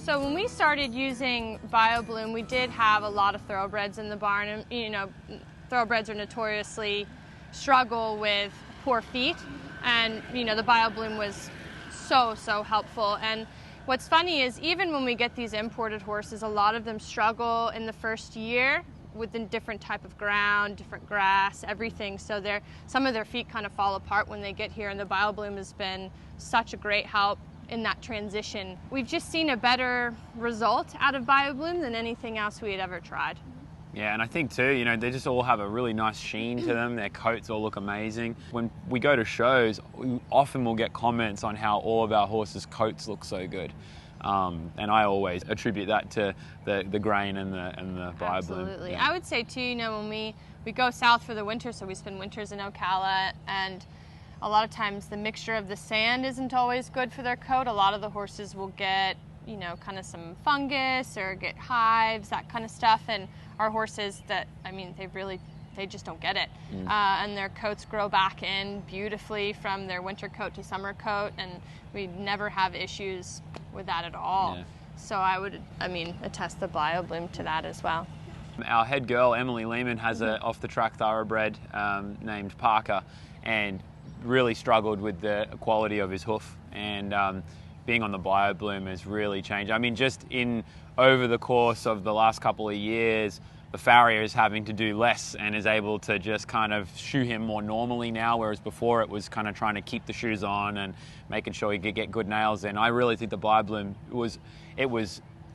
So when we started using BioBloom, we did have a lot of thoroughbreds in the barn, and thoroughbreds are notoriously struggle with poor feet, and the BioBloom was so helpful. And what's funny is even when we get these imported horses, a lot of them struggle in the first year with a different type of ground, different grass, everything. So some of their feet kind of fall apart when they get here, and the BioBloom has been such a great help in that transition. We've just seen a better result out of BioBloom than anything else we had ever tried. Yeah, and I think too, they just all have a really nice sheen to them. Their coats all look amazing. When we go to shows, we often will get comments on how all of our horses' coats look so good. And I always attribute that to the grain and the BioBloom. Absolutely. Yeah. I would say too, when we go south for the winter, so we spend winters in Ocala, and a lot of times the mixture of the sand isn't always good for their coat. A lot of the horses will get, kind of some fungus or get hives, that kind of stuff. And our horses they just don't get it. And their coats grow back in beautifully from their winter coat to summer coat, and we never have issues with that at all. Yeah. So I would, attest the BioBloom to that as well. Our head girl, Emily Lehman, has an off-the-track thoroughbred named Parker, and really struggled with the quality of his hoof, and being on the BioBloom has really changed. Just over the course of the last couple of years, the farrier is having to do less and is able to just kind of shoe him more normally now, whereas before it was kind of trying to keep the shoes on and making sure he could get good nails in. I really think the BioBloom was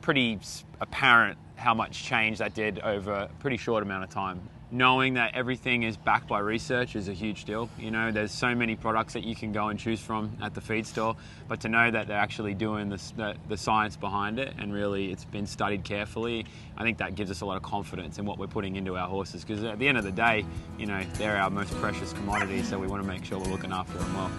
pretty apparent how much change that did over a pretty short amount of time. Knowing that everything is backed by research is a huge deal. There's so many products that you can go and choose from at the feed store, but to know that they're actually doing the science behind it, and really it's been studied carefully, I think that gives us a lot of confidence in what we're putting into our horses, because at the end of the day, they're our most precious commodity, so we want to make sure we're looking after them well.